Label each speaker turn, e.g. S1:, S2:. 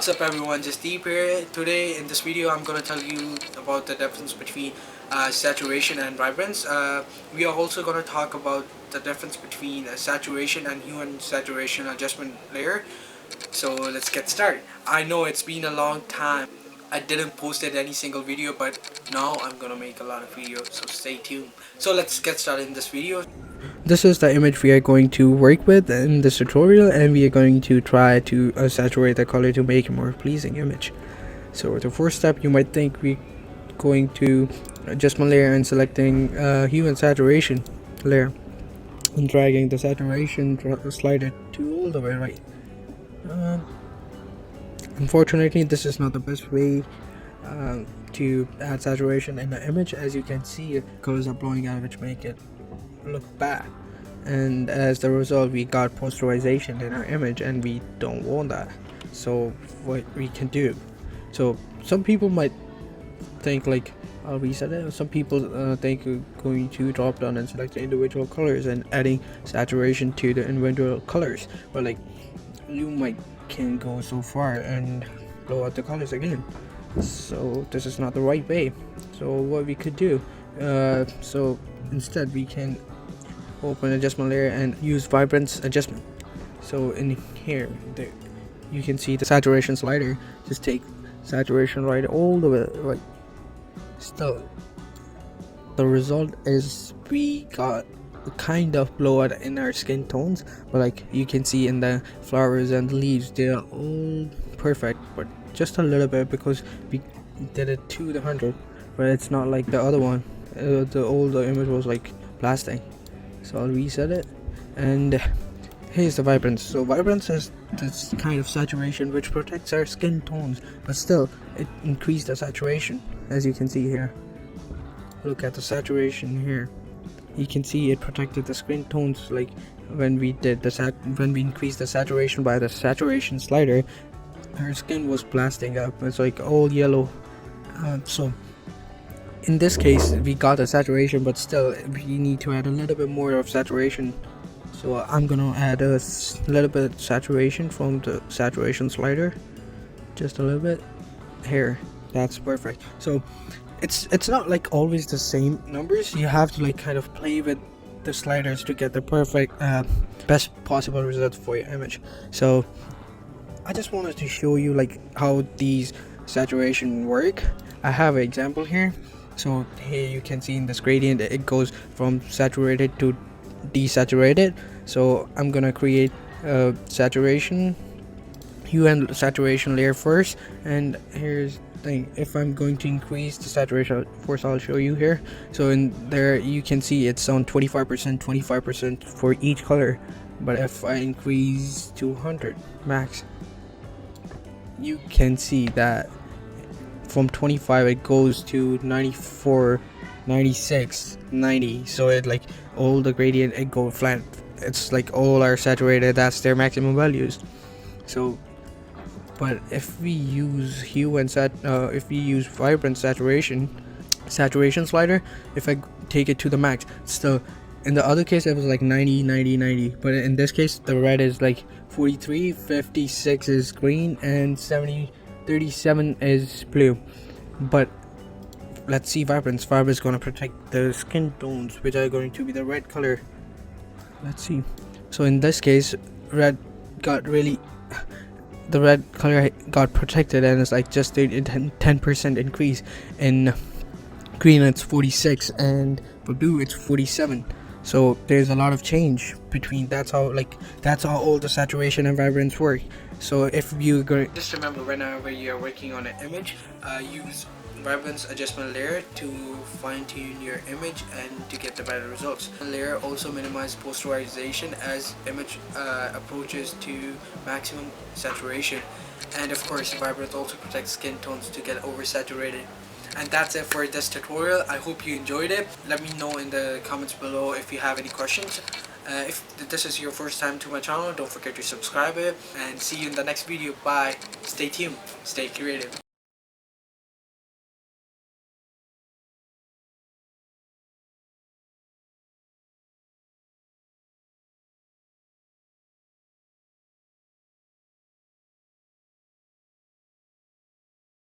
S1: What's up everyone, just Deep here. Today in this video I'm going to tell you about the difference between saturation and vibrance. We are also going to talk about the difference between saturation and hue and saturation adjustment layer. So let's get started. I know it's been a long time. I didn't post any single video, but now I'm gonna make a lot of videos, so stay tuned. So let's get started in this video. This is the image we are going to work with in this tutorial, and we are going to try to saturate the color to make a more pleasing image. So the first step, you might think we're going to adjustment layer and selecting hue and saturation layer and dragging the saturation slider to all the way right. Unfortunately, this is not the best way to add saturation in the image. As you can see, colors are blowing out, which make it look bad, and as the result we got posterization in our image, and we don't want that. So what we can do, so some people might think like I'll reset it. Some people think you're going to drop down and select the individual colors and adding saturation to the individual colors, but like you might can go so far and blow out the colors again. So this is not the right way. So what we could do, so instead we can open adjustment layer and use vibrance adjustment. So in here you can see the saturation slider. Just take saturation right all the way right. Still the result is we got kind of blowout in our skin tones, but like you can see in the flowers and the leaves, they are all perfect, but just a little bit because we did it to the 100, but it's not like the other one. The older image was like blasting. So I'll reset it, and here's the vibrance. So vibrance is this kind of saturation which protects our skin tones, but still it increased the saturation. As you can see here, look at the saturation here. You can see it protected the skin tones. Like when we did when we increased the saturation by the saturation slider, her skin was blasting up. It's like all yellow. So in this case we got a saturation, but still we need to add a little bit more of saturation. So I'm gonna add a little bit of saturation from the saturation slider, just a little bit here. That's perfect. So it's not like always the same numbers. You have to like kind of play with the sliders to get the perfect best possible result for your image. So I just wanted to show you like how these saturation work. I have an example here. So here you can see in this gradient it goes from saturated to desaturated. So I'm gonna create a saturation hue and saturation layer first, and here's thing. If I'm going to increase the saturation, first I'll show you here. So in there you can see it's on 25% for each color, but if I increase to 100 max, you can see that from 25 it goes to 94, 96, 90. So it like all the gradient it go flat. It's like all are saturated, that's their maximum values. So but if we use hue and if we use vibrant saturation slider, if I take it to the max, still in the other case it was like 90, 90, 90, but in this case the red is like 43, 56 is green, and 70, 37 is blue. But let's see vibrance. Vibrance is going to protect the skin tones, which are going to be the red color. Let's see. So in this case red got really the red color got protected, and it's like just a 10% increase. In green it's 46, and for blue it's 47. So there's a lot of change between. That's how all the saturation and vibrance work. So if you go, just remember whenever you're working on an image, use vibrance adjustment layer to fine-tune your image and to get the better results. The layer also minimizes posterization as image approaches to maximum saturation, and of course vibrance also protects skin tones to get oversaturated. And that's it for this tutorial. I hope you enjoyed it. Let me know in the comments below if you have any questions. If this is your first time to my channel, don't forget to subscribe it, and see you in the next video. Bye. Stay tuned, stay creative.